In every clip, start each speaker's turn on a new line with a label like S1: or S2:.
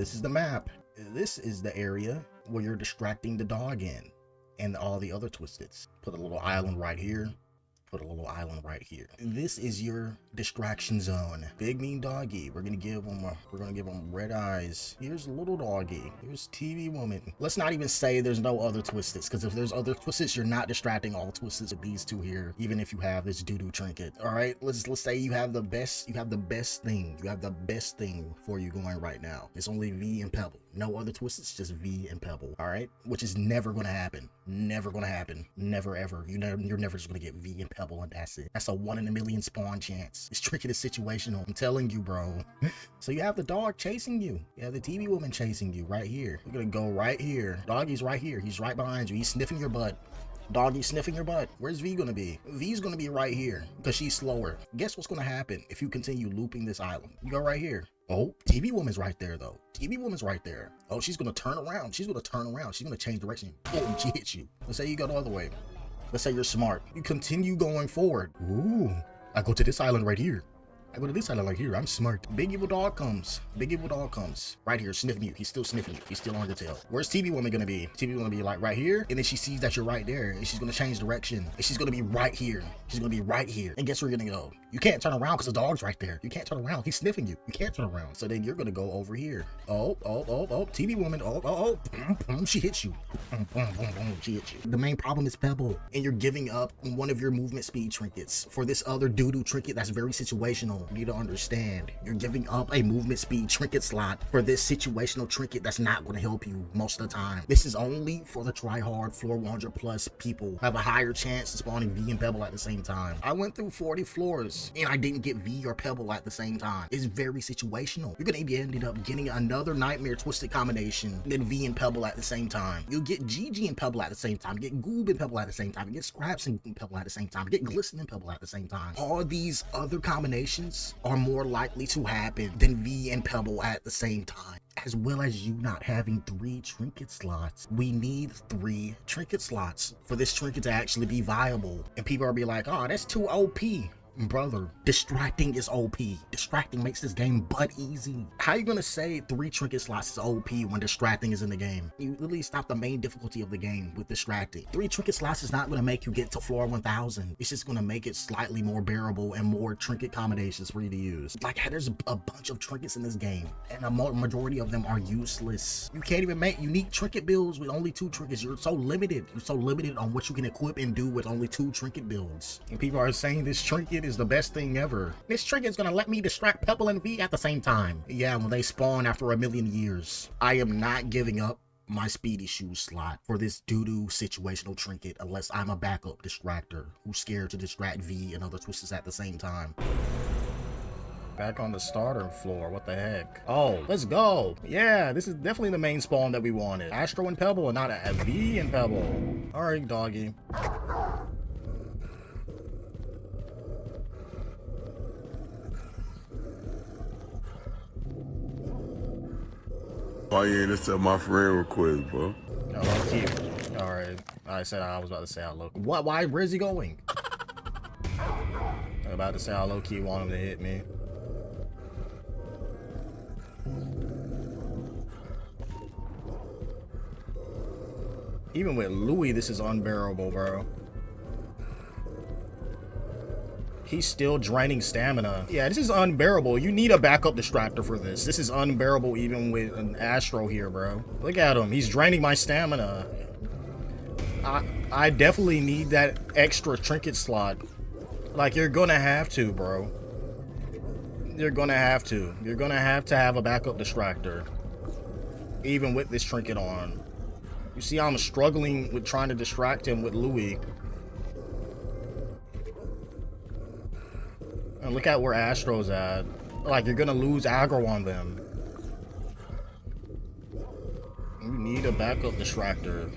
S1: this is the map. This is the area where you're distracting the dog in and all the other twisteds. Put a little island right here. Put a little island right here. This is your distraction zone. Big mean doggy. We're gonna give him red eyes. Here's little doggy. Here's TV woman. Let's not even say there's no other twisteds, because if there's other twisteds, you're not distracting all twisteds with these two here, even if you have this doo-doo trinket. All right, let's say you have the best thing for you going right now. It's only V and Pebble. No other twisteds, just V and Pebble. All right, which is never gonna happen. Never gonna happen. Never ever. You're never just gonna get V and Pebble, and that's it. That's a 1 in a million spawn chance. This Trinket is situational. I'm telling you, bro. So you have the dog chasing you. You have the TV woman chasing you right here. You're gonna go right here. Doggy's right here. He's right behind you. He's sniffing your butt. Doggy sniffing your butt. Where's V gonna be? V's gonna be right here because she's slower. Guess what's gonna happen if you continue looping this island? You go right here. Oh, TV woman's right there though. TV woman's right there. Oh, she's gonna turn around. She's gonna turn around. She's gonna change direction. Boom, she hits you. Let's say you go the other way. Let's say you're smart. You continue going forward. Ooh, I go to this island right here. I go to this island right here. I'm smart. Big evil dog comes. Big evil dog comes. Right here, sniffing you. He's still sniffing you. He's still on your tail. Where's TV woman gonna be? TV woman gonna be like right here. And then she sees that you're right there. And she's gonna change direction. And she's gonna be right here. She's gonna be right here. And guess where you're gonna go? You can't turn around because the dog's right there. You can't turn around. He's sniffing you. You can't turn around. So then you're gonna go over here. Oh, TV woman. Oh. She hits you. She hits you. The main problem is Pebble. And you're giving up one of your movement speed trinkets for this other doo-doo trinket that's very situational. You need to understand. You're giving up a movement speed trinket slot for this situational trinket that's not going to help you most of the time. This is only for the try-hard floor 100 plus people who have a higher chance of spawning V and Pebble at the same time. I went through 40 floors and I didn't get V or Pebble at the same time. It's very situational. You're going to end up getting another nightmare twisted combination than V and Pebble at the same time. You'll get GG and Pebble at the same time. You get Goob and Pebble at the same time. You get Scraps and Pebble at the same time. You get Glisten and Pebble at the same time. All these other combinations are more likely to happen than V and Pebble at the same time, as well as you not having 3 trinket slots. We need 3 trinket slots for this trinket to actually be viable. And people are be like, oh, that's too OP. Brother, distracting is OP. Distracting makes this game butt easy. How you gonna say 3 trinket slots is OP when distracting is in the game? You literally stop the main difficulty of the game with distracting. 3 trinket slots is not gonna make you get to floor 1000. It's just gonna make it slightly more bearable and more trinket combinations for you to use. Like, there's a bunch of trinkets in this game, and a majority of them are useless. You can't even make unique trinket builds with only 2 trinkets. You're so limited. You're so limited on what you can equip and do with only 2 trinket builds. And people are saying this trinket is the best thing ever. This trinket's gonna let me distract Pebble and V at the same time. Yeah, when they spawn after a million years. I am not giving up my speedy shoes slot for this doo-doo situational trinket unless I'm a backup distractor who's scared to distract V and other twisters at the same time. Back on the starter floor, what the heck? Oh, let's go. Yeah, this is definitely the main spawn that we wanted. Astro and Pebble and not a V and Pebble. All right, doggy.
S2: Why you ain't accept my friend request, bro?
S1: Oh, cute. All right. I said I was about to say how low. What? Why? Where's he going? I'm about to say how low key want him to hit me. Even with Louis, this is unbearable, bro. He's still draining stamina. Yeah, this is unbearable. You need a backup distractor for this. This is unbearable even with an Astro here, bro. Look at him. He's draining my stamina. I definitely need that extra trinket slot. Like, you're gonna have to, bro. You're gonna have to. You're gonna have a backup distractor. Even with this trinket on. You see, I'm struggling with trying to distract him with Louis. And look at where Astro's at. Like, you're gonna lose aggro on them. You need a backup distractor.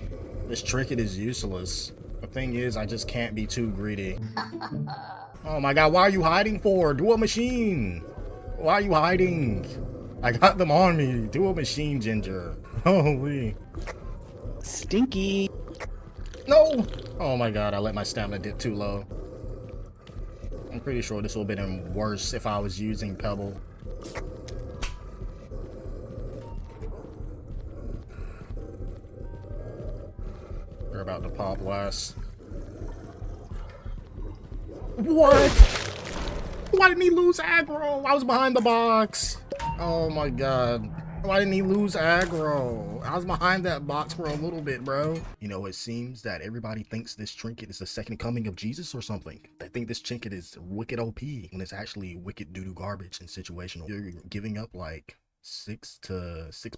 S1: This trinket is useless. The thing is, I just can't be too greedy. Oh my god, why are you hiding for? Do a machine! Why are you hiding? I got them on me. Do a machine, Ginger. Holy.
S3: Stinky.
S1: No! Oh my god, I let my stamina dip too low. I'm pretty sure this would have been worse if I was using Pebble. They're about to pop blast. What? Why didn't he lose aggro? I was behind the box. Oh my god. Why didn't he lose aggro? I was behind that box for a little bit, bro. You know, it seems that everybody thinks this trinket is the second coming of Jesus or something. They think this trinket is wicked OP when it's actually wicked doo-doo garbage and situational. You're giving up like 6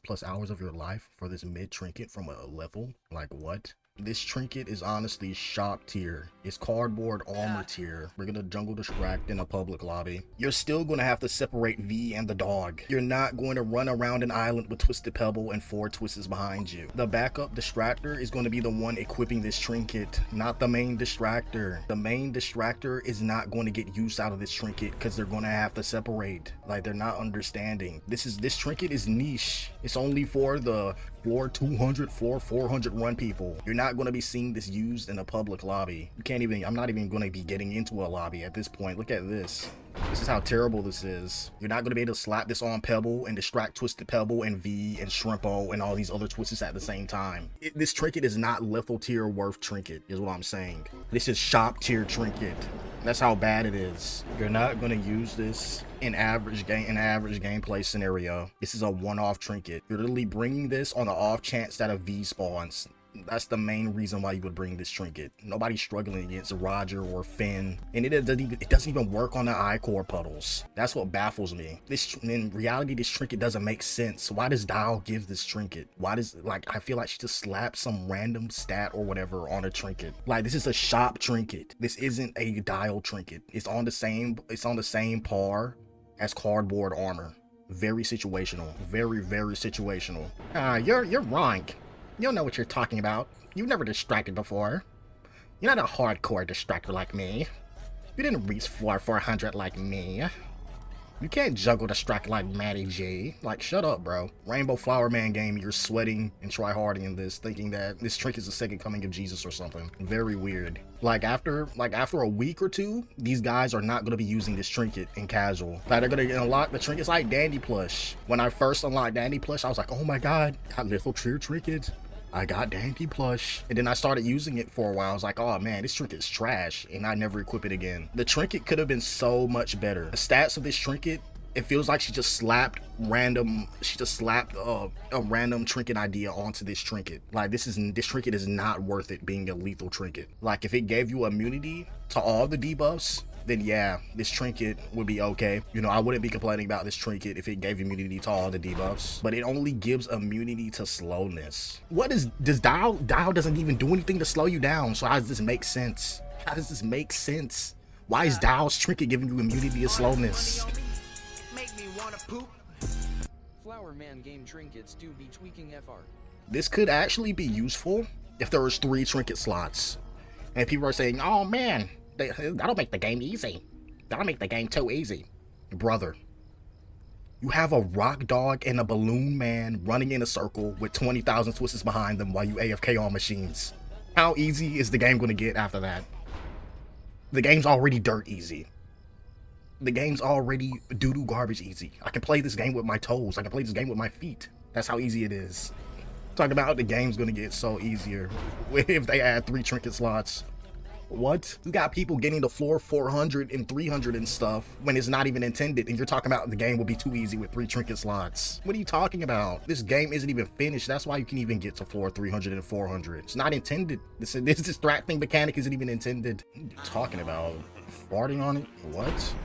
S1: plus hours of your life for this mid trinket from a level. Like what? This trinket is honestly shop tier. It's cardboard armor tier. We're gonna jungle distract in a public lobby. You're still gonna have to separate V and the dog. You're not going to run around an island with Twisted Pebble and 4 twists behind you. The backup distractor is going to be the one equipping this trinket, not the main distractor. The main distractor is not going to get used out of this trinket because they're going to have to separate. Like, they're not understanding. This trinket is niche. It's only for the floor 200, floor 400 run people. You're not going to be seeing this used in a public lobby. You can't even, I'm not even going to be getting into a lobby at this point. Look at this. This is how terrible this is. You're not going to be able to slap this on Pebble and distract Twisted Pebble and V and Shrimpo and all these other twists at the same time. This trinket is not lethal tier worth trinket, is what I'm saying. This is shop tier trinket. That's how bad it is. You're not going to use this in average gameplay scenario. This is a one-off trinket. You're literally bringing this on the off chance that a V spawns. That's the main reason why you would bring this trinket. Nobody's struggling against Roger or Finn, and it doesn't even work on the I-core puddles. That's what baffles me. In reality, this trinket doesn't make sense. Why does Dyle give this trinket? Why does, like, I feel like she just slapped some random stat or whatever on a trinket. Like, this is a shop trinket. This isn't a Dyle trinket. It's on the same par as cardboard armor. Very situational. Very situational. You're wrong. You don't know what you're talking about. You've never distracted before. You're not a hardcore distractor like me. You didn't reach floor 400 like me. You can't juggle distract like Matty G. Like, shut up, bro. Rainbow Flower Man game, you're sweating and tryharding in this, thinking that this trick is the second coming of Jesus or something. Very weird. Like after a week or two, these guys are not going to be using this trinket in casual. Like, they're going to unlock the trinkets like Dandy Plush. When I first unlocked Dandy Plush, I was like, oh my god, got lethal tier trinkets. I got Dandy Plush. And then I started using it for a while. I was like, oh man, this trinket's trash. And I never equip it again. The trinket could have been so much better. The stats of this trinket, it feels like she just slapped a random trinket idea onto this trinket. Like, this trinket is not worth it being a lethal trinket. Like, if it gave you immunity to all the debuffs, then yeah, this trinket would be okay. You know, I wouldn't be complaining about this trinket if it gave immunity to all the debuffs, but it only gives immunity to slowness. Does Dyle doesn't even do anything to slow you down, so how does this make sense? How does this make sense? Why is Dyle's trinket giving you immunity to slowness?
S4: Flower Man game trinkets do be tweaking FR.
S1: This could actually be useful if there was 3 trinket slots. And people are saying, oh man, that'll make the game easy. That'll make the game too easy. Brother, you have a rock dog and a balloon man running in a circle with 20,000 twists behind them while you AFK on machines. How easy is the game going to get after that? The game's already dirt easy. The game's already doo-doo garbage easy. I can play this game with my toes. I can play this game with my feet. That's how easy it is. Talking about how the game's going to get so easier if they add 3 trinket slots. What? You got people getting to floor 400 and 300 and stuff when it's not even intended, and you're talking about the game will be too easy with 3 trinket slots. What are you talking about? This game isn't even finished. That's why you can even get to floor 300 and 400. It's not intended. This distracting mechanic isn't even intended. What are you talking about? Farting on it? What?